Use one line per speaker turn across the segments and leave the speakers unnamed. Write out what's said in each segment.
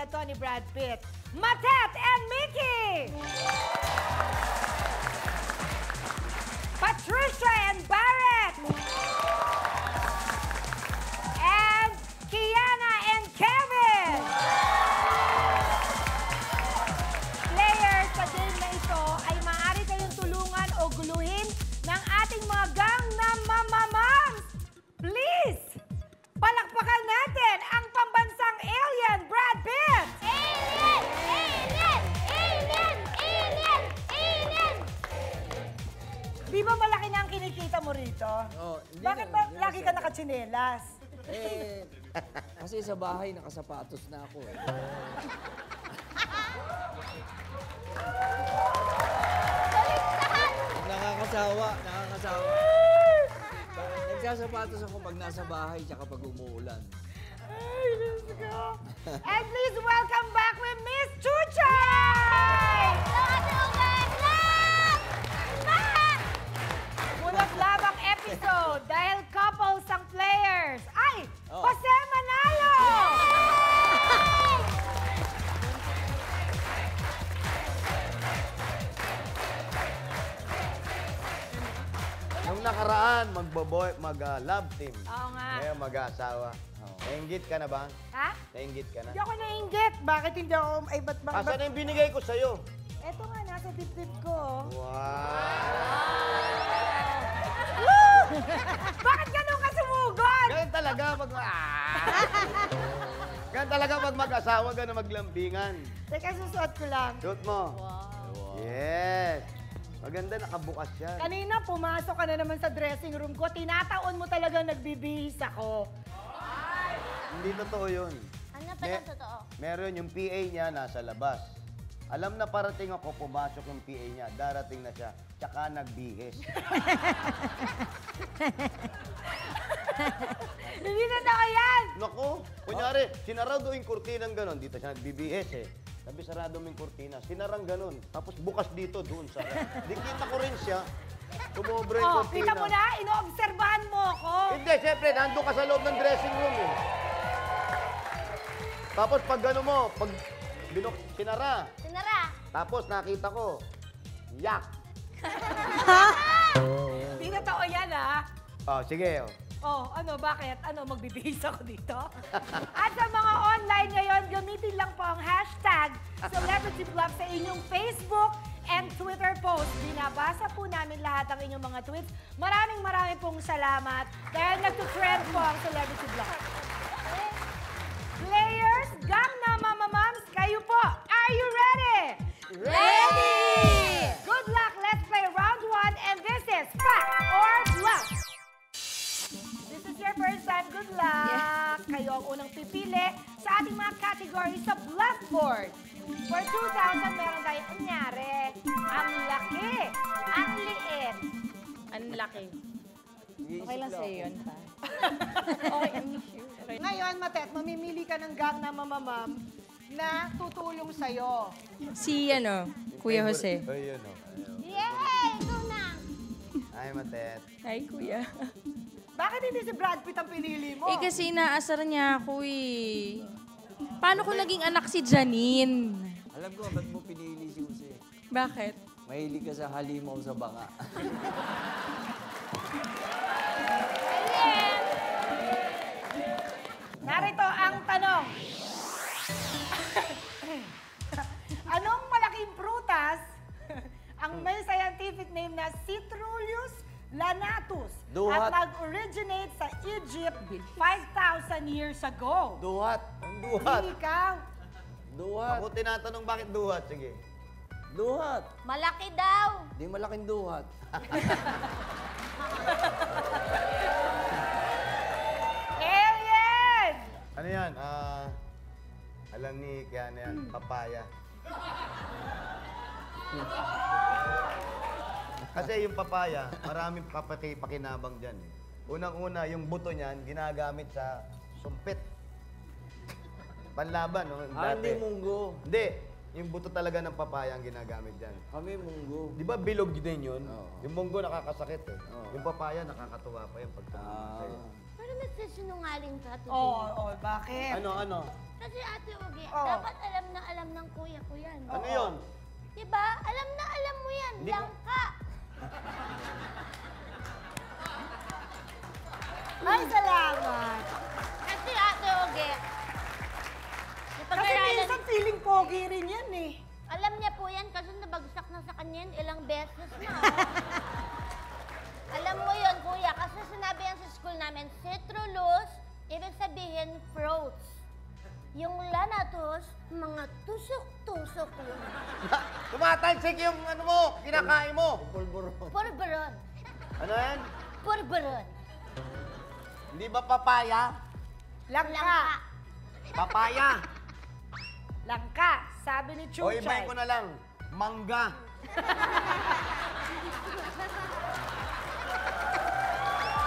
katulad to ni Brad Pitt. Matet and Mickey! Patricia and Barrett! And Kiana and Kevin! Players sa game na ito ay maaari kayong tulungan o guluhin ng ating mga Gangnam Mamamams! Please! Palakpakan natin ang pambansang alien, Brad Pitt!
Alien! Alien! Alien! Alien! Alien!
Di ba malaki na ang kinikita mo rito?
Oh,
Bakit ba lagi ka nakatsinelas?
Kasi sa bahay nakasapatos na ako eh. Nakakasawa. Nagsasapatos ako pag nasa bahay tsaka pag umuulan.
Ay, let's go! And please welcome back with Miss Chuchay! Mulat labang episode dahil couples ang players. Ay! Jose Manalo!
Nung nakaraan, mag-love team.
Oo nga.
Ngayon, mag-asawa. Nainggit ka na ba?
Ha?
Nainggit ka na?
Hindi ako nainggit. Bakit hindi ako... Ay, ba't ba?
Asan yung binigay ko sa'yo?
Eto nga, nasa dip-dip ko.
Wow!
Bakit ganun ka sumugod?
Ganun talaga Ganun talaga pag mag-asawa, ganun maglambingan.
Teka, susuot ko lang.
Suot mo. Wow. Yes. Maganda, nakabukas yan.
Kanina, pumasok ka na naman sa dressing room ko. Tinataon mo talaga nagbibihis ako.
Hindi totoo yun.
Ano pala totoo?
Meron yung PA niya nasa labas. Alam na parating ako, pumasok yung PA niya. Darating na siya. Tsaka nagbihis.
Hindi na tao yan!
Naku, kunyari, sinarado yung kurtinang ganon. Dito siya nagbibihis eh. Sabi, sarado mo yung kurtina. Sinarang ganon. Tapos bukas dito, doon sa... Di kita ko rin siya. Tumobra yung
Oh,
kurtina.
kita mo na, inoobserbahan mo ako.
Hindi, siyempre, nandun ka sa loob ng dressing room eh. Tapos pag gano'n mo, pag sinara.
Sinara.
Tapos nakita ko, yak.
Hindi na tao yan, ha?
Oh, sige. Oh.
Oh, ano, bakit? Ano, magbibihis ako dito? At sa mga online ngayon, gamitin lang po ang hashtag CelebrityBlog sa inyong Facebook and Twitter post. Binabasa po namin lahat ang inyong mga tweets. Maraming pong salamat dahil nagtutrend po ang Celebrity Blog. Players, Gangnam Mamamams, kayo po. Are you ready?
Ready!
Good luck. Let's play round 1 and this is Fact or Bluff. This is your first time. Good luck. Kayo ang unang pipili sa ating mga categories sa Blackboard. For 2,000, meron tayong anyari. Ang laki. Ang liit.
Ang laki.
Okay
lang sa'yo yun, pa.
Okay, okay. Ngayon, Matet, mamimili ka ng Gangnam Mamamam na tutulong sa'yo.
Si, Kuya Jose.
Ayun, oh.
Yay! Ikaw na!
Ay, Matet.
Hi, Kuya.
Bakit hindi si Brad Pitt ang pinili mo?
Eh, kasi naasar niya ako eh. Paano ko naging anak si Janine?
Alam ko, ba't mo pinili si Jose?
Bakit?
Mahilig ka sa halimaw sa banga.
Narito ang tanong. Anong malaking prutas ang may scientific name na Citrullus lanatus
Duhat.
at nag-originate sa Egypt 5,000 years ago?
Duhat. Ang duhat.
Ikaw.
Duhat.
Ako tinatanong bakit duhat. Sige.
Duhat.
Malaki daw!
Di malaking duhat.
Alien!
Ano yan? Alam ni Kiana yan, papaya. Kasi yung papaya, maraming pakinabang dyan. Unang-una, yung buto niyan, ginagamit sa sumpit. Panlaban, no?
Hindi munggo.
Hindi. Yung buto talaga ng papaya ang ginagamit dyan.
Kami munggo.
Di ba bilog din yun?
Oo.
Yung munggo nakakasakit eh.
Oo.
Yung papaya nakakatuwa pa yung pagtumulong sa'yo.
Paano
nagsisinungaling ka today?
Bakit?
Ano?
Kasi Ate Ugi,
Oo.
dapat alam na alam ng kuya ko yan.
Ano yun?
Diba? Alam na alam mo yan.
Hindi ko-
Langka.
Ay, salamat.
Kasi Ate Ugi,
Kasi minsan feeling pogi rin yan eh.
alam niya po yan kasi nabagsak na sa kanya yan ilang beses na. Alam mo yun, kuya, kasi sinabi yan sa school namin, citrulose, ibig sabihin fruits. Yung lanatos, mga tusok-tusok yun.
Tumatalsik yung ano mo, kinakain mo.
Pulburo.
Purburon.
Ano yan?
Purburon.
Hindi ba papaya?
Langka.
Papaya.
Langka. Sabi ni
O ibahin
Chuchay.
ko na lang, mangga.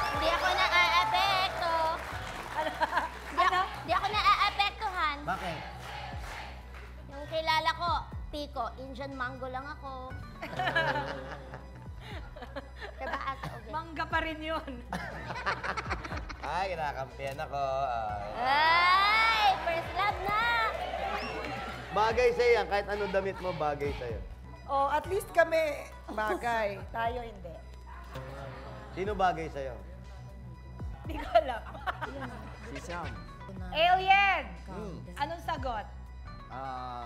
Hindi ako na-aapekto.
Ano?
Hindi ako na-aapektuhan.
Bakit?
Yung kilala ko, Pico, Indian mango lang ako. Diba, Ate Ugi?
Mangga pa rin yun.
Ay, kinakampihan ako.
Ay! First love na!
Bagay sa'yo yan, kahit anong damit mo, bagay sa'yo.
At least kami bagay. Tayo hindi.
Sino bagay sa'yo?
Hindi ko alam.
Si Sam.
Alien! Anong sagot?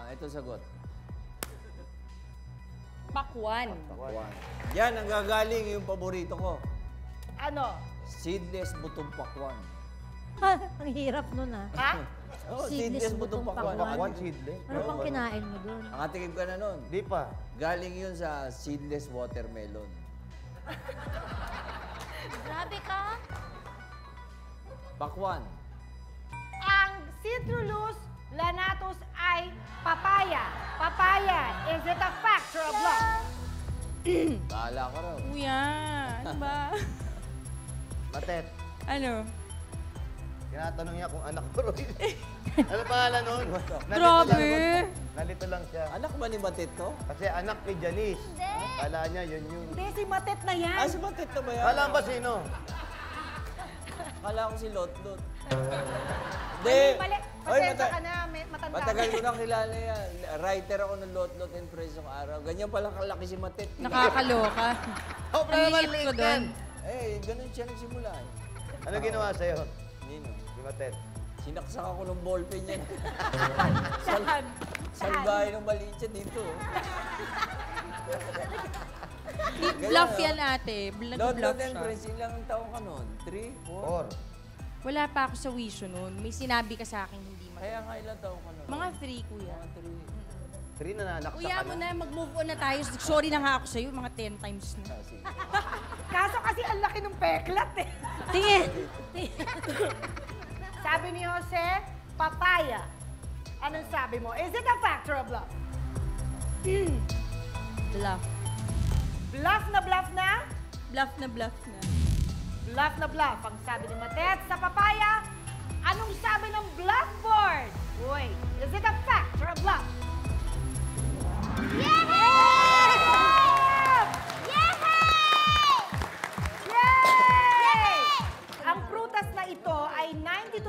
Ito sagot.
Pakwan.
Pakwan. Yan ang gagaling yung paborito ko.
Ano?
Seedless butong pakwan.
Ang hirap nun ah.
Ha?
Oh,
Seedless butong pakwan.
Pakwan seedless?
Ano pang kinain mo dun?
Nakatikim ka na nun.
Di pa.
Galing yun sa seedless watermelon.
Grabe ka.
Pakwan.
Ang citrulose lanatus ay papaya. Papaya. Is it a fact or a bluff?
Bahala ka raw.
Kuya, ano ba?
Matet,
Ano?
tinatanong niya kung anak ko rin. Ano pangalan nun?
Grabe.
Nalito lang siya.
Anak ba ni Matit to?
Kasi anak ni Janice.
Hindi.
Kala niya yun yung...
Hindi, si Matet na yan.
Ah, si Matit na ba yan?
Kala ba sino?
Kala ko si Lotlot.
Mali, mali.
Oy,
Pasensya ka na, matanda.
matagal ko nang kilala yan. Writer ako ng Lotlot and Friends ng araw. Ganyan pala kalaki si Matit.
Nakakaloka.
Oh,
Ang liit ko doon.
Eh, ganun siya nagsimula. Eh.
Ano ginawa sa'yo?
Nino,
Si Matet.
sinaksak ako ng ballpen yan.
Saan?
Salbahe ng maliit siya dito.
Bluff yan ate.
Lotlot
Nag-bluff
and
siya.
Friends, ilang taong ka nun? 3? 4?
Wala pa ako sa wisyo noon. May sinabi ka sa akin hindi
Kaya nga ilang taong ka nun?
Mga 3, kuya.
Mga
3 na nanaksak
Kuya
ka
mo
na.
na, mag-move on na tayo. Sorry na nga ako sa'yo, mga 10 times na.
3. Sige.
Kaso kasi ang laki ng peklat eh.
Tingin!
Sabi ni Jose, papaya. Anong sabi mo? Is it a fact or a bluff?
Bluff.
Bluff na bluff na?
Bluff na bluff na.
Bluff na bluff. Ang sabi ni Matet sa papaya. Anong sabi ng blackboard? Uy, is it a fact or a bluff? Yay! Ang prutas na ito ay 92%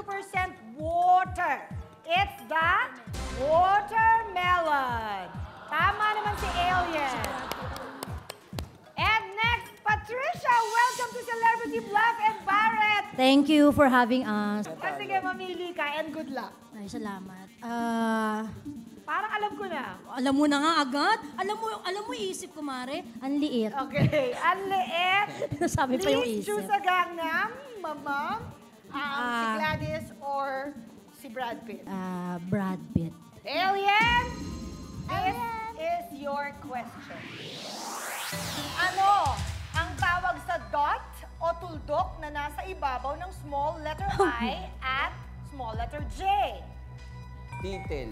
water. It's the watermelon. Tama naman si Alien. And next, Patricia, welcome to Celebrity Bluff and Barrett.
Thank you for having us.
Sige, mamili ka and good luck.
Ay, salamat.
Parang alam ko na.
Alam mo na nga agad. Alam mo isip ko, Mare. Ang liit.
Okay, ang liit.
Sabi pa yung
Please
isip.
choose a Gangnam, Mama, si
Ah.
Gladys, or si Brad Pitt.
Brad Pitt.
Alien, this is your question. Ano ang tawag sa dot o tuldok na nasa ibabaw ng small letter I at small letter J?
Titel.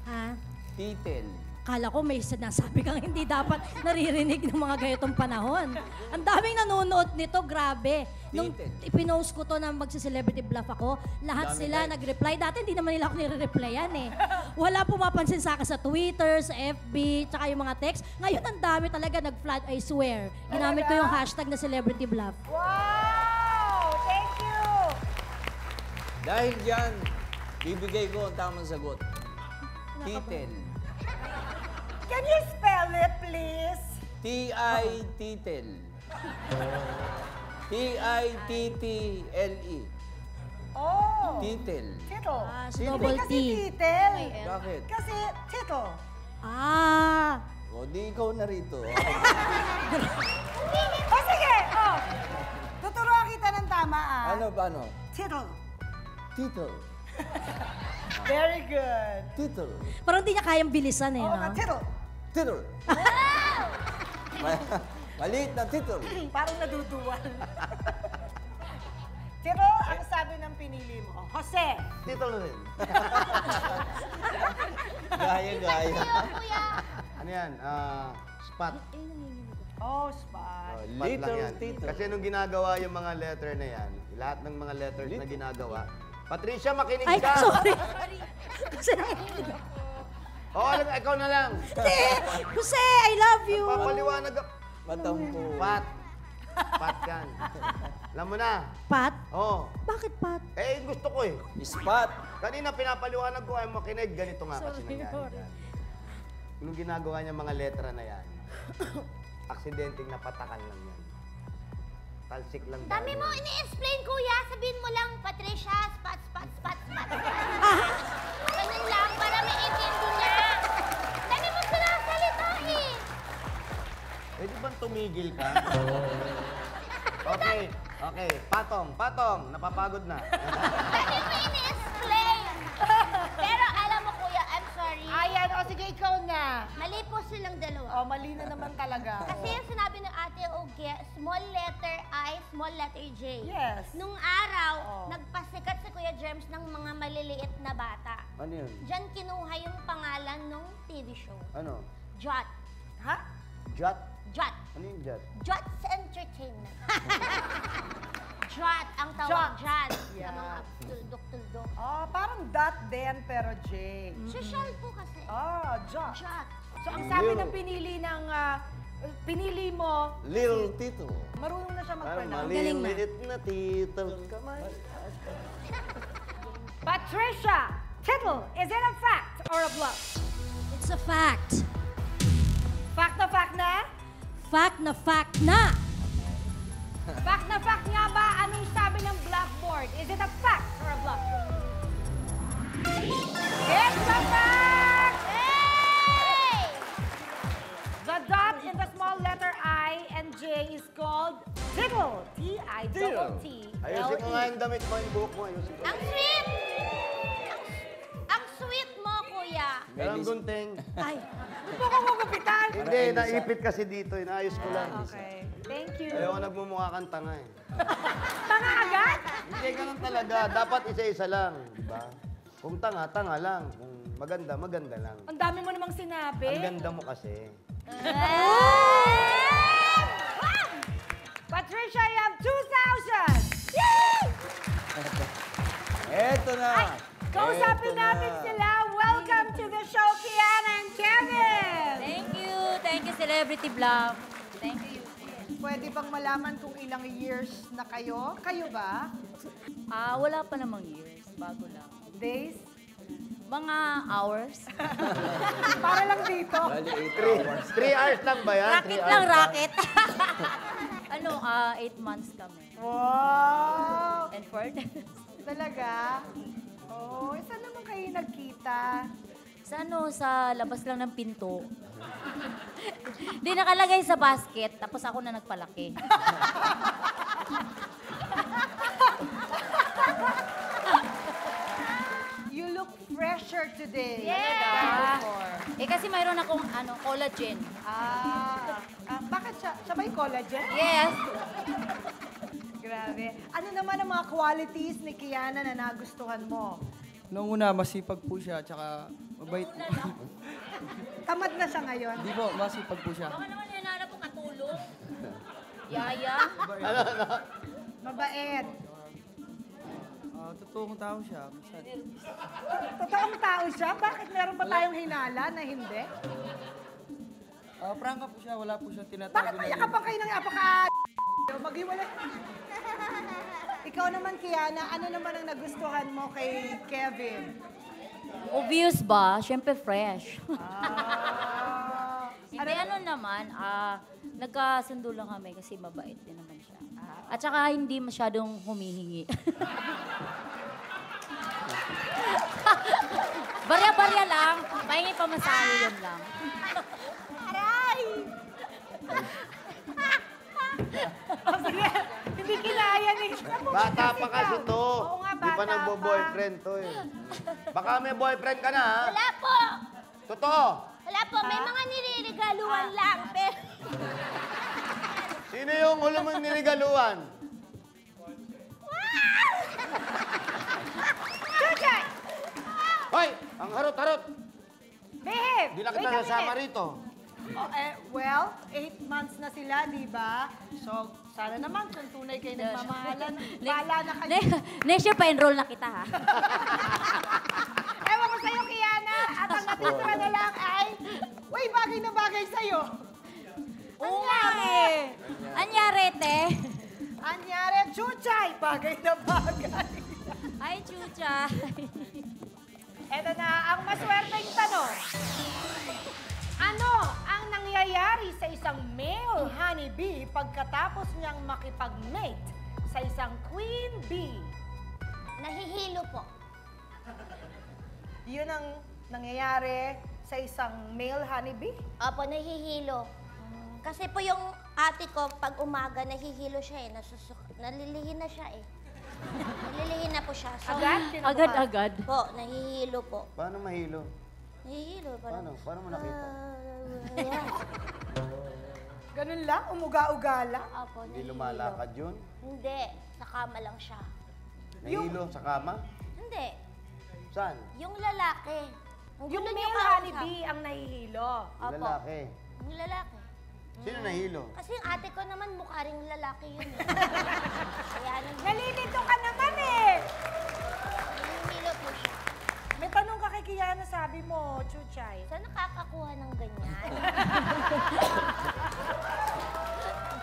Ha?
Titel.
Kala ko may sinasabi kang hindi dapat naririnig ng mga gayotong panahon. Ang daming nanonood nito, grabe. Nung
Titin.
ipinost ko to na magsi-celebrity bluff ako, lahat
Dami
sila
tayo.
nag-reply. Dati hindi naman nila ako nire-replyan eh. Wala pumapansin sa akin sa Twitter, sa FB, tsaka yung mga text. Ngayon ang dami talaga nag-flat, I swear. Ginamit ko yung hashtag na celebrity bluff.
Wow! Thank you!
Dahil dyan, bibigay ko ang tamang sagot. Titel.
Can you spell it, please?
Titel. Tittle.
Oh.
Titel.
Tito.
Double
Kasi
T.
titel.
Bakit?
Kasi tito.
Ah.
O, di ikaw na rito.
O sige, oh. Tuturuan kita ng tama
Ano, paano?
Tito.
Titel.
Very good.
Titel.
Parang di niya kayang bilisan eh,
Oo
no?
nga, tito.
Titel. Maliit na titel.
Parang naduduwal. Tito, ano sabi ng pinili mo? Jose.
Dito na rin.
Gaya.
Sa'yo, kuya.
Ano yan? Spot.
Oh, spot.
Spot lang
Little
yan.
titel.
Kasi nung ginagawa yung mga letter na yan, lahat ng mga letters na ginagawa, Patricia, makinig
Ay,
ka!
sorry. Kasi nanginginig ako.
Oo, alam, ikaw na lang.
Jose, I love you.
Papaliwanag ako.
Matampo.
Pat. Pat yan. Alam mo na.
Pat?
Oo.
Bakit Pat?
Eh, gusto ko eh.
Spot.
Kanina pinapaliwanag ko ay makinig. Ganito nga kasi
Sorry,
nangyari
sorry.
yan. Nung ginagawa niya mga letra na yan, aksidenteng napatakan lang yan. Talsik lang.
Dami
daw
mo
yan.
ini-explain, kuya. Sabihin mo lang, Patricia, spot. Ganun lang, para maintindi niya. Dami mo sinasalita eh.
Eh, di ba tumigil ka? Okay. Patong. Napapagod na.
Dami mo ini-explain. Pero alam mo, kuya, I'm sorry.
Ayan, o sige, ikaw na.
Mali po silang dalawa.
Oh, mali na naman talaga.
Kasi yung sinabi ng ate Ogie, small letter I, small letter J.
Yes.
Nung araw,
Oh.
nagpasikat si Kuya Germs ng mga maliliit na bata.
Ano yun?
Diyan kinuha yung pangalan ng TV show.
Ano?
Jot.
Ha?
Jot?
Jot.
Ano yung jot?
Jot's Entertainment. Jot ang tawag
Jot.
dyan.
Yeah.
Sa mga tuldok-tuldok.
Oh, parang dot din, pero J.
Social po kasi.
Oh, Jot.
Jot.
So, ang sabi
Little.
ng pinili mo,
Little titel.
marunong na siya
Parang
mag-pronounce.
Galing na.
maliliit na titel. Kamay.
Patricia, tittle, is it a fact or a bluff?
It's a fact.
Fact na fact na?
Fact na fact na.
Fact na fact nga ba? Anong sabi ng blackboard? Is it a fact or a bluff? It's a fact!
Hey!
The dot in the small letter I and J is called tittle. T-I-T-T-L-E.
Ayusin mo nga yung damit mo, yung buhok mo. Ayusin ko.
Ang sweet! Ang sweet mo, kuya.
Walang gunting.
Ay,
Hindi po ako magupitan.
Hindi, naipit kasi dito. Inaayos ko lang.
Okay, thank you.
Ayaw nagmumukha kang tanga eh.
Tanga agad?
Hindi, ganun talaga. Dapat isa-isa lang. Diba? Kung tanga, tanga lang. Kung maganda, maganda lang.
Ang dami mo namang sinabi.
Ang ganda mo kasi.
Patricia, you have 2,000!
Eto na.
Kausapin
Eto na.
natin sila. Welcome to the show, Kiana and Kevin!
Thank you, Celebrity Bluff. Thank you.
Pwede bang malaman kung ilang years na kayo? Kayo ba?
Wala pa namang years, bago lang.
Days?
Mga hours.
Para lang dito.
Bali, 8 hours.
3 hours lang ba yan?
Racket lang, racket. 8 months kami.
Wow!
And 4 days.
Talaga? Oh, saan naman kayo nagkita?
Sa labas lang ng pinto. Di nakalagay sa basket, tapos ako na nagpalaki.
You look fresher today.
Yeah. Kasi mayroon akong collagen.
Bakit siya? Siya ba yung collagen?
Yes.
Grabe. Ano naman ang mga qualities ni Kiana na nagustuhan mo?
Noong una, masipag po siya, tsaka mabait.
Tamad na siya ngayon.
Hindi po, masipag po siya.
Baka naman hinahanap ko katulong. Yaya.
Mabait.
Totoong tao siya. Minsan.
Totoong tao siya? Bakit meron ba tayong hinala na hindi?
Prangka po siya, wala po siya tinatago
Bakit
na
may yakapan kayo ng apaka... Maghiwalay. Ikaw naman, Kiana, ano naman ang nagustuhan mo kay Kevin?
Obvious ba? Siyempre fresh.
Ah,
Hindi, ano naman, nagkasundo lang kami kasi mabait din naman siya. At saka hindi masyadong humihingi. Barya-barya lang. Pahingi pamasahe yun lang.
aray! Oh, sige, hindi kinaya ni...
Bata pa kasi to.
Oo nga,
Di pa
bata
nagbo-boyfriend to eh. Baka may boyfriend ka na, ha?
Wala po.
Totoo.
Wala po. May mga niririgaluhan lang. Pero
Sino yung huli mong nirigaluhan?
Chuchay!
Hoy! Ang harot-harot!
Behave!
Di na
Wait
kita
a
nasama
minute.
rito.
Oh, well, 8 months na sila, di ba? So, sana naman kung tunay kayo nagmamahalan, bala na kayo.
Next year pa-enroll na kita, ha?
Ewan ko sa'yo, Kiana. At ang natitira na lang ay, uy, bagay na bagay sa'yo.
Oo nga, eh. Anyari, te?
Anyari, chuchay, bagay na bagay.
Ay, chucha.
Eto na ang maswerteng tanong. Ano ang nangyayari sa isang male honeybee pagkatapos niyang makipag-mate sa isang queen bee?
nahihilo po.
Yun ang nangyayari sa isang male honeybee?
Opo, nahihilo. Kasi po yung ate ko, pag umaga, nahihilo siya eh. Nalilihin na siya eh. Nalilihin na po siya. So,
Agad? Kinabukas?
Agad-agad.
Po, nahihilo po.
Paano mahilo?
Nahihilo.
Paano? Paano mo nakita?
Ganun lang? Umuga-uga lang?
Opo,
Hindi
nahihilo.
lumalakad yun?
Hindi. Sa kama lang siya.
Nahilo sa kama?
Hindi.
Saan?
Yung lalaki. Ang
Yung
gulo niyo
male
kausap.
honeybee ang nahihilo.
Yung
Opo.
lalaki.
Yung lalaki.
Sino nahilo?
Kasi yung ate ko naman mukha ring lalaki yun eh. Kaya
Nalilito ka naman eh!
nahihilo po siya.
May tanong ka kay Kiana, sabi mo, Chuchay.
Saan nakakakuha ng ganyan?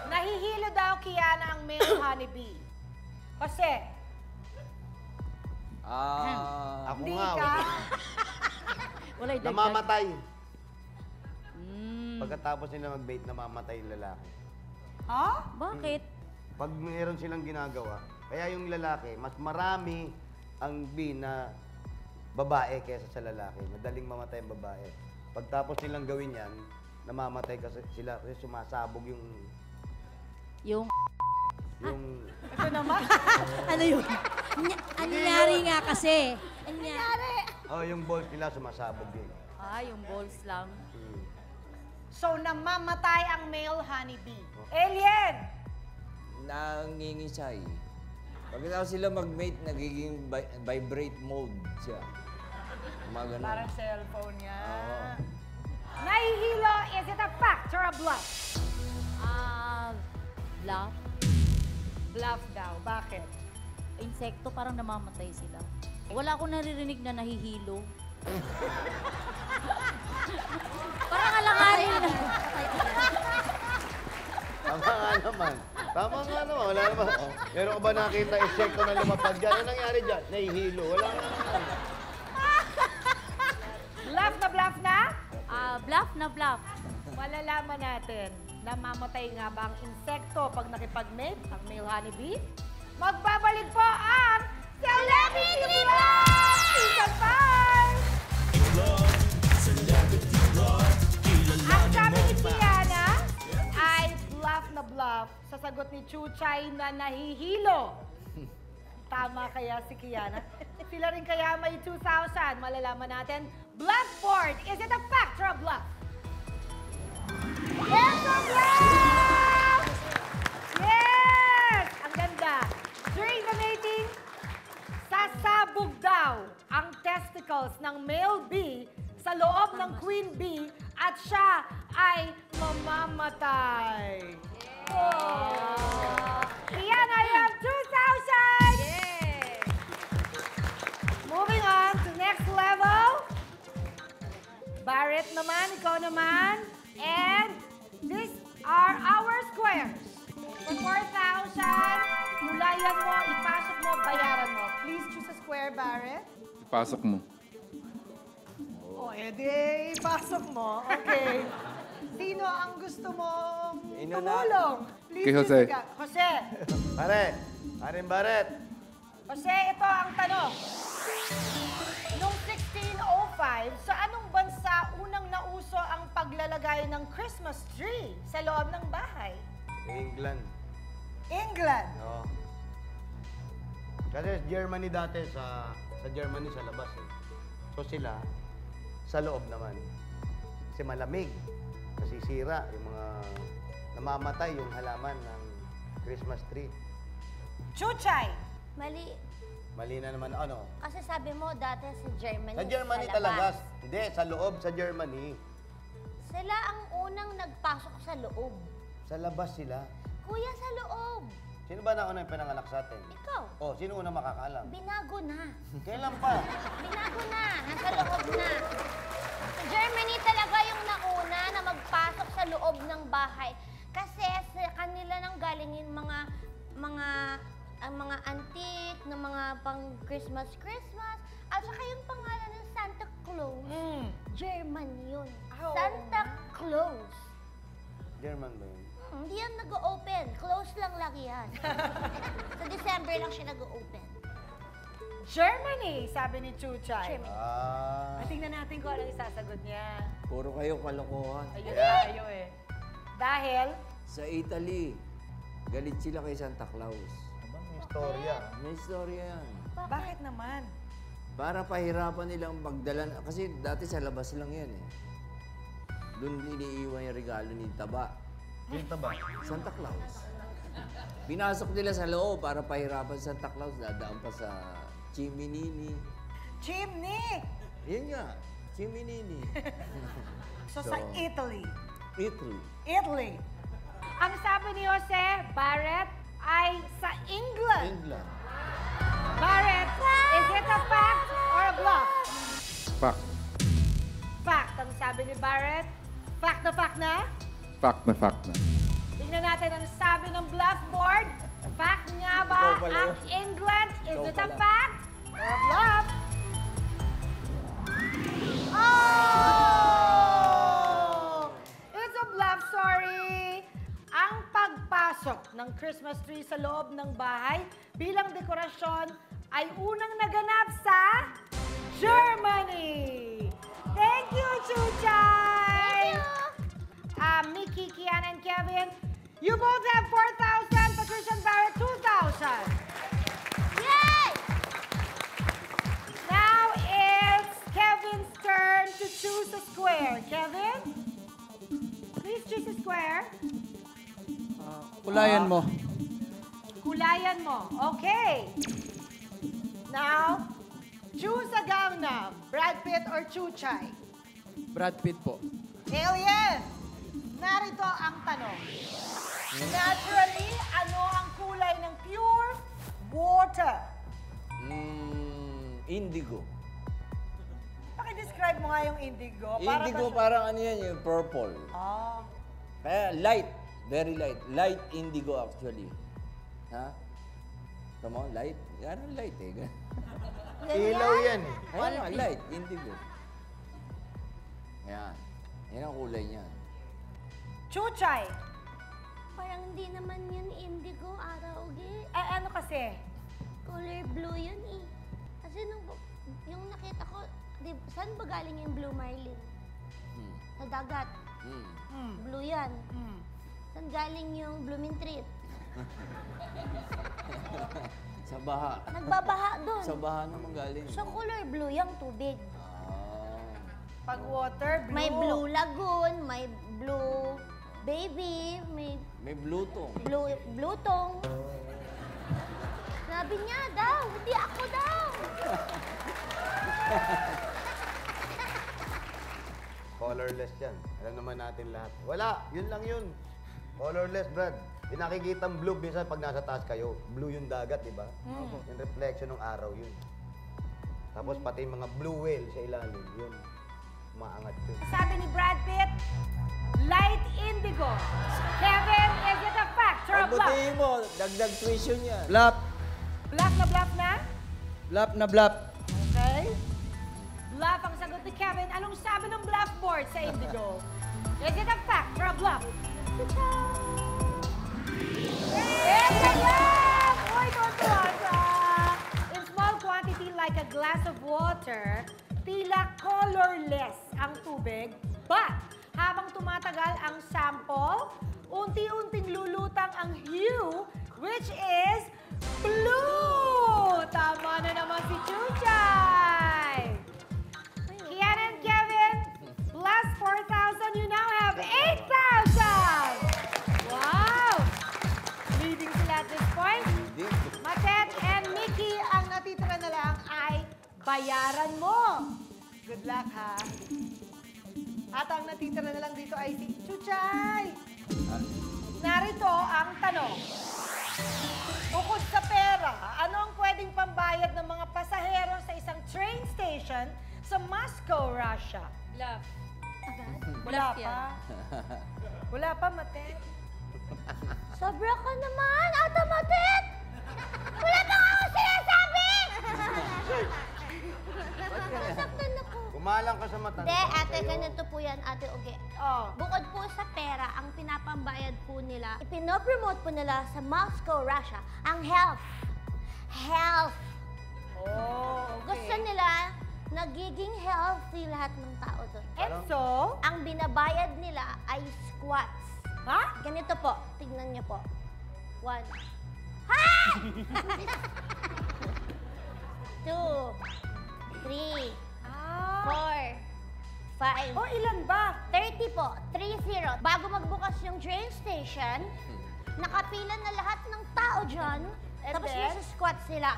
Nahihilo daw, Kiana, ang male honeybee. Kasi,
Ako
hindi
nga.
ka...
Wala yung
Namamatay. Pagkatapos nila mag-bait, namamatay yung lalaki.
Ha?
Bakit?
Pag mayroon silang ginagawa, kaya yung lalaki, mas marami ang bee na babae kaysa sa lalaki. Madaling mamatay ang babae. Pagtapos nilang gawin yan, namamatay kasi sila kasi sumasabog yung
Yung...
Ito naman.
Ano yun? Anyari nga kasi. Anyari.
yung balls nila sumasabog yun.
yung balls lang.
So, namamatay ang male honeybee. Alien!
Nangingisay. Pagkatapos sila mag-mate, nagiging vibrate mode siya. Mga ganun.
Parang cellphone niya.
Oo.
Nahihilo, is it a fact or a bluff?
Bluff.
Bluff daw. Bakit?
Insekto, parang namamatay sila. Wala akong naririnig na nahihilo. Parang alanganin na.
Tama nga naman. Tama nga naman. Wala naman. Oh, meron ka ba nakita insekto na lumapad dyan? Ano nangyari dyan? Nahihilo. Wala nga naman.
Bluff na bluff na?
Bluff na bluff.
Malalaman natin, namamatay nga ba ang insekto pag nakipag-mate, ang male honeybee? Magbabalik po ang Celebrity Vlog! Season 5! Ang sabi ni Kiana ay bluff na bluff sa sagot ni Chuchay na nahihilo. Tama kaya si Kiana? Sila rin kaya may 2,000. Malalaman natin. Blackboard, is it a fact or a bluff? Yes, a bluff! Yes! Ang ganda. During the mating, sasabog daw ang testicles ng male bee sa loob ng queen bee at siya ay mamamatay. Oh. Kiana, you have 2,000! Moving on to next level. Barrett naman, ikaw naman. And these are our squares. For 4,000, Kulayan mo, ipasok mo, bayaran mo. Please choose a square, Barrett.
Ipasok mo.
O, edi, ipasok mo. Okay. Sino ang gusto mong tumulong? Please
Kay
choose
Jose.
a Jose.
Parin Barret.
Jose, ito ang tanong. Noong 1605, sa anong bansa unang nauso ang paglalagay ng Christmas tree sa loob ng bahay?
England.
England.
Oo. Kasi Germany dati sa Germany sa labas eh. So sila sa loob naman. Kasi malamig. Kasi sira yung mga namamatay yung halaman ng Christmas tree.
Chuchay.
Mali.
Mali na naman ano.
Kasi sabi mo dati sa Germany.
Sa Germany
labas.
talaga. Hindi, sa loob sa Germany.
Sila ang unang nagpasok sa loob.
Sa labas sila.
Kuya, sa loob.
Sino ba na unang pinanganak sa atin?
Ikaw.
Oh, sino unang makakaalam?
Binago na.
Kailan pa?
Binago na. Nasa loob na. Sa Germany talaga yung nauna na magpasok sa loob ng bahay. Kasi sa kanila nang galing yung ang mga antique na mga pang Christmas. At saka yung pangalan ng Santa Claus. German yun.
Oh.
Santa Claus.
German ba yun?
Hindi yan nag-open. Close lang yan. Sa December lang siya nag-open.
Germany, sabi ni Chuchay.
Germany.
Ah.
Tingnan natin kung anong isasagot niya.
Puro kayo kalokohan.
Ayun tayo eh. Dahil,
Sa Italy, galit sila kay Santa Claus.
May istorya.
May istorya yan.
bakit naman?
Para pahirapan nilang magdala. Kasi dati sa labas lang yan eh. Doon iniiwan yung regalo ni Taba.
Yung taba.
Santa Claus. Pinasok nila sa loob para pahirapan Santa Claus. Dadaan pa sa Chiminini.
Chimney!
Yun nga, Chiminini.
So, sa Italy.
Italy.
Italy. Ang sabi ni Jose, Barrett, ay sa England.
England.
Barrett, is it a fact or a bluff?
Fact.
Fact. Ang sabi ni Barrett, fact na fact na?
Fact na fact na.
Tingnan natin ang sabi ng blackboard. Fact nga ba
Ikaw pala
ang
yun.
England? Is
Ikaw
it a
pala.
fact or a bluff? Oh! It's a bluff, sorry. Ang pagpasok ng Christmas tree sa loob ng bahay bilang dekorasyon ay unang naganap sa Germany. Thank you, Chuchay! Mickey, Kian, and Kevin, you both have 4,000. Patricia and Barrett, 2,000.
Yay!
Now it's Kevin's turn to choose a square. Kevin, please choose a square.
Kulayan mo.
Kulayan mo. Okay. Now, choose a Gangnam, Brad Pitt or Chuchay.
Brad Pitt po.
Alien, narito ang tanong. Naturally, ano ang kulay ng pure water?
Indigo.
Paki-describe mo nga yung indigo.
Indigo parang ano yan, yung purple.
Oh.
Kaya light. Very light. Light indigo actually. Ha? Come on, light. Ano light eh?
Ilaw yan eh.
Ayun nga, light. Indigo. Yan. Yan ang kulay niya.
Chuchay.
Parang hindi naman yun indigo, Arauge.
Eh, ano kasi?
Color blue yun eh. Kasi yung nakita ko, saan ba galing yung blue marlin?
Hmm.
Sa dagat.
Hmm.
Blue yan.
Hmm.
Saan galing yung blooming tree?
Sa baha.
Nagbabaha doon.
Sa baha naman galing.
So color blue yung tubig.
Ah.
Pag water, blue.
May blue lagoon, may blue baby, may
May blutong.
blue tong. Sabi niya daw, hindi ako daw.
Colorless yan. Alam naman natin lahat. Wala, yun lang yun. Colorless, Brad. Yung nakikitang blue, minsan pag nasa taas kayo, blue yung dagat, di ba? Yung reflection ng araw yun. Tapos pati yung mga blue whale sa ilalim, yun. Umaangat yun.
Sabi ni Brad Pitt, light indigo. Kevin, is it a fact or a
Pagbutihin mo, dagdag tuition yan.
Bluff.
Bluff na bluff na?
Bluff na bluff.
Okay. Bluff ang sagot ni Kevin. Anong sabi ng bluff board sa Indigo? Is it a fact or a bluff? It's a bluff! Uy, tontuwa. In small quantity like a glass of water, tila colorless ang tubig, but habang tumatagal ang sample, unti-unting lulutang ang hue, which is blue! Tama na naman si Chuchay! Kian and Kevin, plus 4,000, you now have 8,000! Wow! Leading sila at this point. Matet and Mickey, ang natitira na lang ay bayaran mo. Good luck, ha? At ang natitira na lang dito ay si Chuchay. Narito ang tanong. Bukod sa pera, ano ang pwedeng pambayad ng mga pasahero sa isang train station sa Moscow, Russia?
Bluff.
Wala
Bluff
pa. Wala pa, Matet.
Sobra ka naman, Ate Matet! Wala pa nga ako sinasabi! Nasaktan ako.
Kumalang ka sa mata.
Hindi, ate, ganito po yan, ate Uge.
Oh.
Bukod po sa pera, ang pinapambayad po nila, ipinopromote po nila sa Moscow, Russia, ang health. Health.
Oh, okay.
Gusto nila, nagiging healthy lahat ng tao doon.
And so,
Ang binabayad nila ay squats.
ha?
Ganito po, tignan niyo po. 1. Ha! 2, 3,
Ah.
4, 5,
Oh, ilan ba?
30 po. 30. Bago magbukas yung train station, nakapila na lahat ng tao dyan.
And
Tapos
then?
nasa squat sila.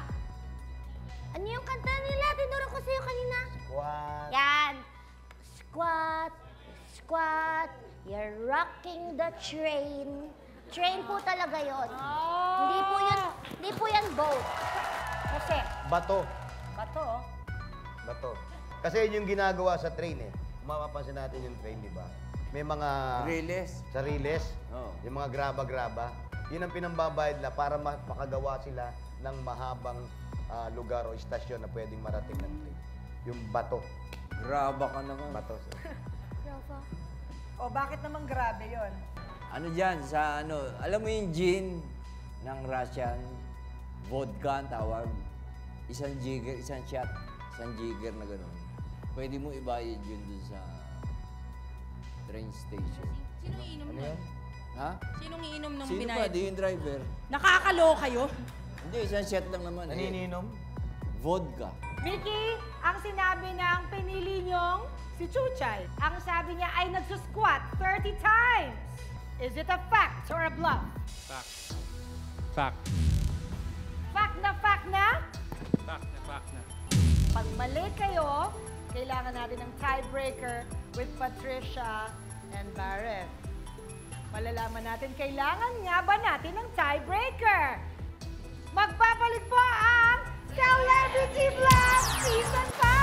Ano yung kanta nila? Tinuro ko sa'yo kanina.
Squat.
Yan. Squat, squat, you're rocking the train. Train po talaga yon.
Oh.
Hindi po yan boat.
Kasi,
Bato.
bato.
Bato. Kasi yun yung ginagawa sa train eh. Kung mapapansin natin yung train, di ba? May mga...
Riles.
Sa riles.
Oo.
Yung mga graba-graba. Yun ang pinambabayad nila para makagawa sila ng mahabang lugar o istasyon na pwedeng marating ng train. Yung bato.
Graba ka naman.
Bato.
O, bakit naman grabe yon?
Ano dyan, sa ano, alam mo yung gin ng Russian, vodka ang tawag. Isang jigger, isang shot, isang jigger na gano'n. Pwede mo ibayad yun dun sa train station.
Sinong iinom
Ano
nun?
yan?
Ha?
Sinong iinom nung
Sino
binayad?
ba? Di yung driver.
Nakakaloka kayo?
Hindi, isang shot lang naman.
Nanininom?
Vodka.
Mickey, ang sinabi ng pinili niyong si Chuchay, ang sabi niya ay nagsusquat 30 times. Is it a fact or a bluff?
Fact. Fact.
Fact na fact na?
Fact na fact na.
Pag mali kayo, kailangan natin ng tiebreaker with Patricia and Barrett. Malalaman natin, kailangan nga ba natin ng tiebreaker? Magpapalit po ang Celebrity Vlog Season 5!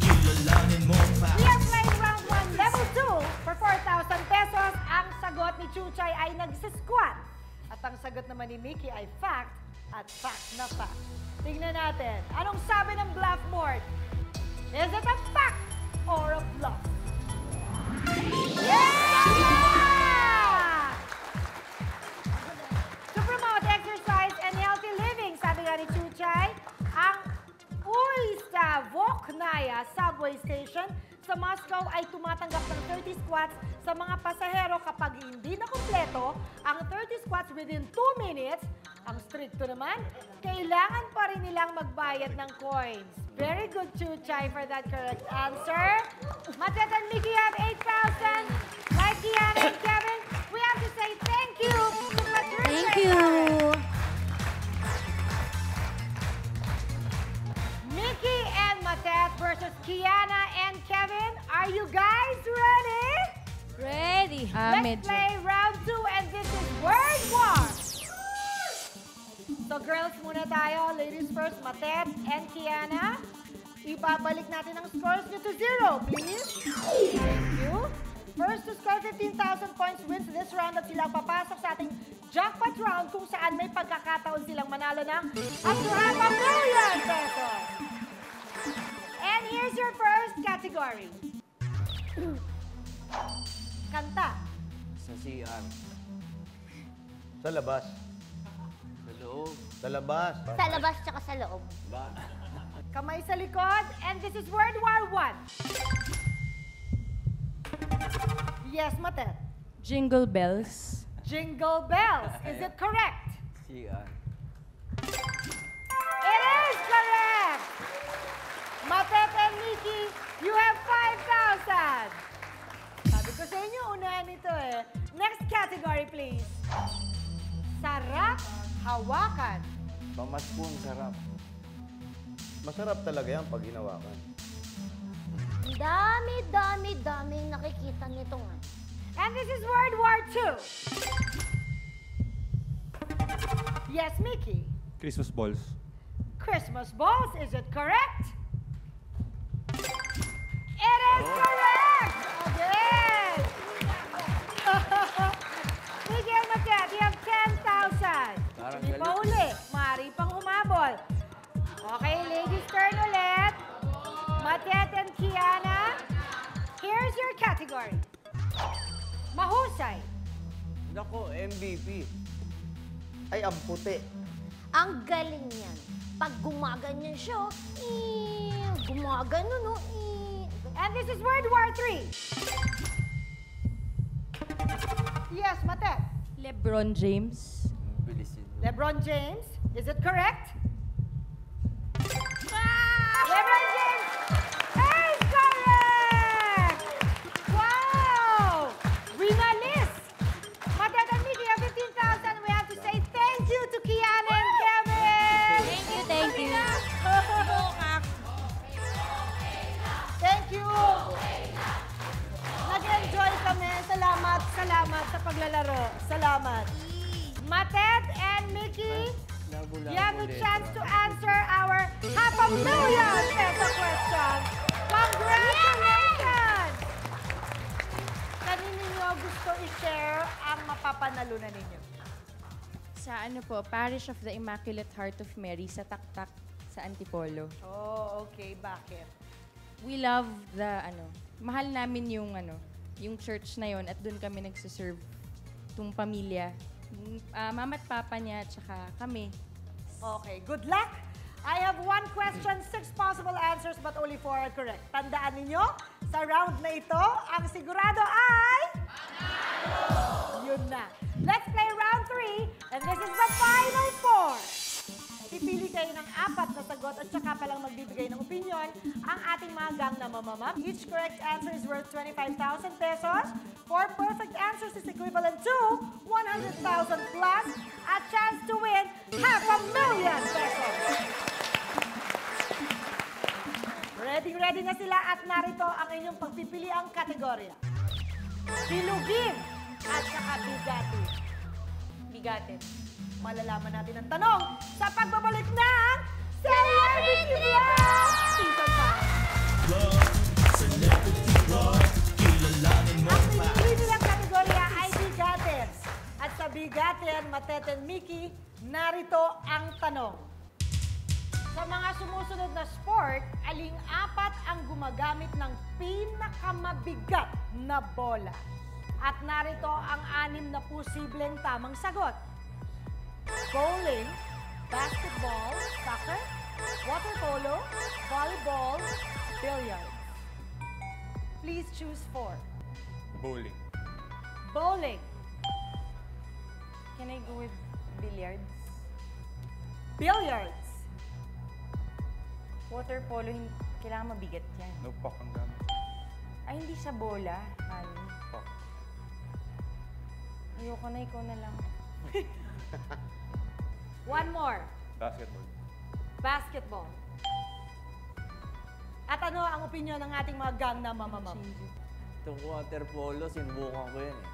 We are playing round 1, level 2 for 4,000 pesos. Ang sagot ni Chuchay ay nagsisquat. At ang sagot naman ni Mickey ay fact at fact na fact. Tingnan natin, anong sabi ng bluff board? Is it a fact or a bluff? Yeah! To promote exercise and healthy living, sabi nga ni Chuchay, ang Uista-Voknaya subway station sa Moscow ay tumatanggap ng 30 squats sa mga pasahero kapag hindi na kumpleto ang 30 squats within 2 minutes. Ang stricto naman, kailangan pa rin nilang magbayad ng coins. Very good, Chuchay, for that correct answer. Matet and Mickey have 8,000. Like Kiana and Kevin, we have to say thank you to Patricia.
Thank you.
Mickey and Matet versus Kiana and Kevin. Are you guys ready?
Ready.
Let's play round 2 and this is Word War. So girls muna tayo. Ladies first, Matet and Kiana. Ibabalik natin ang scores nyo to 0, please. Thank you. First to score 15,000 points wins this round at sila papasok sa ating jackpot round kung saan may pagkakataon silang manalo ng up to ₱500,000 pesos. And here's your first category. Kanta.
Sa CR.
Sa labas.
Sa loob.
Sa labas.
Sa labas tsaka sa loob.
Ba?
Kamay sa likod. And this is World War I. Yes, Mate.
Jingle bells.
Jingle bells. Is it correct?
CR.
It is correct! Matet and Nikki, you have 5,000. Sabi ko sa inyo, unahan ito eh. Next category, please. Sarap, hawakan.
Pamaskong sarap.
Masarap talaga yan pag hinawakan.
Daming nakikita nito nga.
And this is World War II. Yes, Mickey.
Christmas balls.
Christmas balls, is it correct? It is correct! Again! Mickey and Matet, you have 10,000.
Parang
Hindi pa
galing.
uli. Maaari pang humabol. Okay, ladies turn ulit. Matet and Kiana. Here's your category. Mahusay.
Nako, MVP.
Ay, ang puti.
Ang galing niyan. Pag gumaganyan siya, gumagano, no?
And this is World War III. Yes, Matet.
LeBron James.
Bilisin.
LeBron James, is it correct? LeBron James is correct! Wow! Winalis! Matet and Mickey have 15,000. We have to say thank you to Kiana and Kevin!
Thank you.
Thank you! Nag-enjoy kami. Salamat sa paglalaro. Salamat. Matet and Mickey, you have a chance to answer our ₱500,000 peso question. Congratulations! Kanino nyo gusto i-share ang mapapanalunan ninyo?
Sa ano po, Parish of the Immaculate Heart of Mary sa Taktak sa Antipolo.
Oh, okay. Bakit?
We love the mahal namin yung yung church na yon at doon kami nagsiserve tung pamilya. Mama at papa niya at saka kami.
Okay, good luck. I have one question, 6 possible answers, but only 4 are correct. Tandaan ninyo, sa round na ito, ang sigurado ay... Yun na. Let's play round 3, and this is the final 4. Pipili kayo ng 4 na sagot at saka palang magbibigay ng opinion ang ating mga gang na mamamam. Each correct answer is worth 25,000 pesos. 4 perfect answers is equivalent to 100,000 plus a chance to win ₱500,000 pesos. Ready na sila at narito ang inyong pagpipiliang kategorya. Bilugin at saka bigati. Bigatin. Malalaman natin ang tanong sa pagbabalik ng Celebrity Vlog Season 5. Ang pinili nilang kategorya ay bigatin. At sa bigatin, Matet and Mickey, narito ang tanong. Sa mga sumusunod na sport, aling 4 ang gumagamit ng pinakamabigat na bola? At narito ang 6 na posibleng tamang sagot. Bowling, basketball, soccer, water polo, volleyball, billiards. Please choose 4.
Bowling.
Bowling.
Can I go with billiards?
Billiards.
Water polo, kailangan mabigat yan.
No puck ang gamit.
Ay, hindi sa bola, honey.
Puck.
Ayoko na, ikaw na lang.
One more.
Basketball.
Basketball. At ano ang opinion ng ating mga gang na mamamam?
Itong water polo, sinubukan ko yan eh.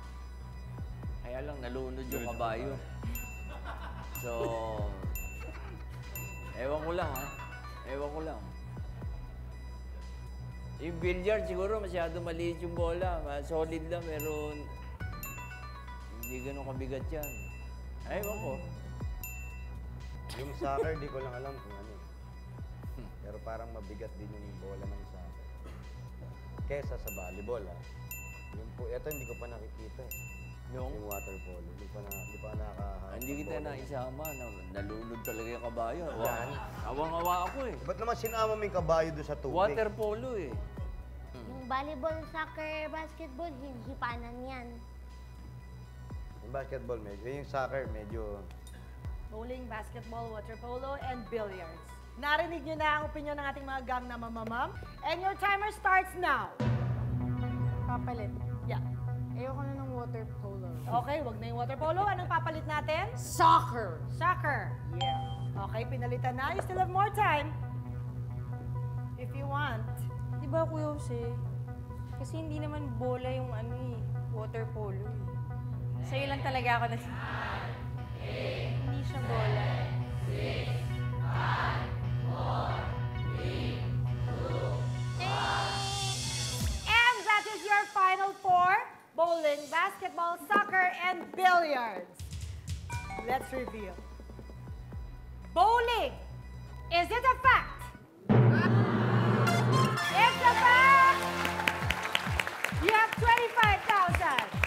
Kaya lang, nalunod yung kabayo. So, ewan ko lang ha. Ewan ko lang. Yung billiard siguro masyado maliit yung bola. Solid lang, meron... Hindi ganun kabigat yan. Ewan ko.
Yung soccer, di ko lang alam kung ano. Pero parang mabigat din yung bola ng soccer. Kesa sa volleyball, ah. Yung po, ito hindi ko pa nakikita eh. Yung water polo. Di pa nakakaharap.
Hindi kita naisama. Nalunod talaga yung kabayo.
Yan.
Awang-awa ako eh.
Ba't naman sinama mo yung kabayo doon sa tubig?
Water polo eh.
Yung volleyball, soccer, basketball, hipanan yan.
Yung basketball medyo. Yung soccer medyo...
Bowling, basketball, water polo, and billiards. Narinig nyo na ang opinion ng ating mga gang na mamamam. And your timer starts now.
Papalit.
Yeah.
Ayoko na ng water polo.
Okay, wag na yung water polo. Anong papalit natin?
Soccer!
Soccer. Yeah. Okay, pinalitan na. You still have more time. If you want.
Di ba, Kuya Jose? Kasi hindi naman bola yung water polo eh. Sa'yo lang talaga ako hindi siya bola.
And that is your final four. Bowling, basketball, soccer, and billiards. Let's reveal. Bowling. Is it a fact? It's a fact! You have 25,000.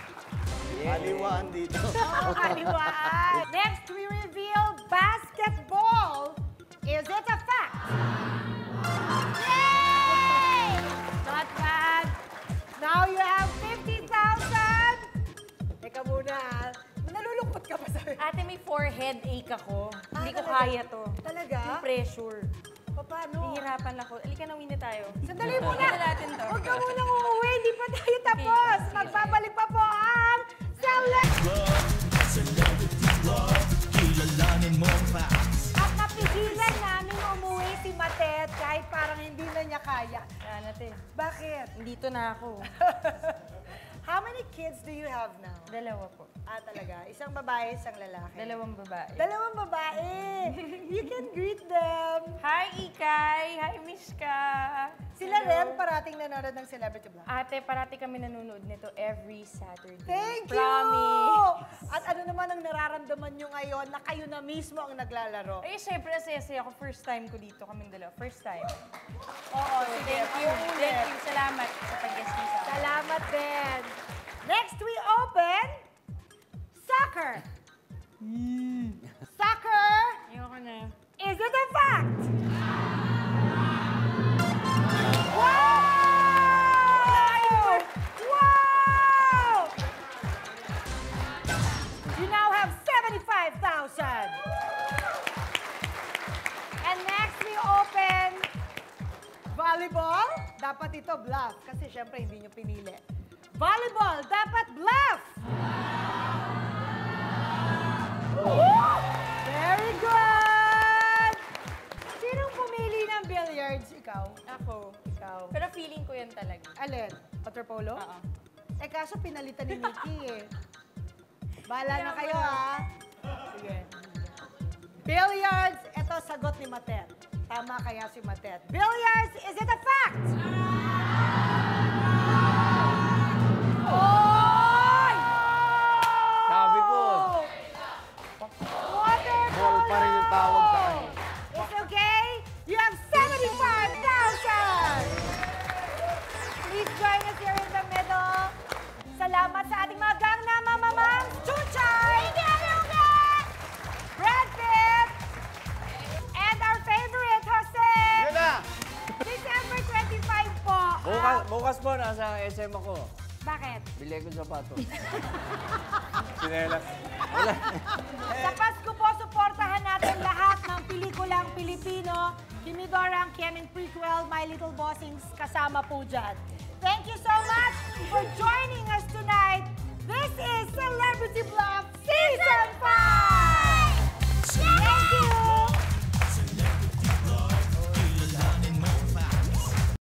Kaliwaan dito.
Oh, kaliwaan. Next, we reveal basketball. Is it a fact? Yay! Not bad. Now you have 50,000. Teka muna. Nalulungkot ka ba sa...
Ate, may forehead ache ako. Hindi ko
talaga?
kaya to.
Talaga?
Yung pressure.
Paano?
Nahihirapan ako. Alika na, win na tayo.
Sandali muna.
Win na natin to.
Huwag ka munang uuwi. Hindi pa tayo tapos. Magbabalik pa po ang At napigilan namin umuwi si Matet kahit parang hindi na niya kaya.
Yan, ate.
Bakit?
Dito na ako.
How many kids do you have now?
Dalawa po.
Ah, talaga? Isang babae, isang lalaki?
Dalawang babae.
Dalawang babae. You can greet them.
Hi, Ikay! Hi, Mishka!
Sila rin parating nanonood ng Celebrity Vlog.
Ate, parati kami nanonood nito every Saturday.
Thank you!
Promise!
At ano naman ang nararamdaman nyo ngayon na kayo na mismo ang naglalaro?
Ay, syempre, asaya ako. First time ko dito, kaming dalawa. First time.
Oo, sige.
Thank you. Thank you. Salamat sa pag-guest niyo sa akin.
Salamat din. Next, we open soccer. Soccer,
Ayoko na.
is it a fact? Wow! Wow! You now have 75,000. And next, we open volleyball. Dapat ito bluff kasi syempre hindi nyo pinili. Volleyball, dapat bluff! Very good! Sinong pumili ng billiards? Ikaw?
Ako.
Ikaw.
Pero feeling ko yan talaga.
Alin? Water polo?
Oo.
Eh kaso pinalitan ni Nikki eh. Bahala na kayo ha. Sige. Billiards, ito sagot ni Matet. Tama kaya si Matet. Billiards, is it a fact? Oy!
Sabi ko.
Water
Ball pa rin yung tawag sa kanya.
It's okay. You have 75,000! Please join us here in the middle. Salamat sa ating mga gang na mamamang. Chuchay! Brad Pitt! And our favorite, Jose!
Yun na!
December 25 po.
Bukas po, nasa SM ako.
Bakit?
Bili ko sapatos.
Sinelas.
Sa Pasko po, suportahan natin lahat ng pelikulang Pilipino. Kimidora, ang Kieming Prequel, My Little Bossings, kasama po dyan. Thank you so much for joining us tonight. This is Celebrity Bluff Season 5!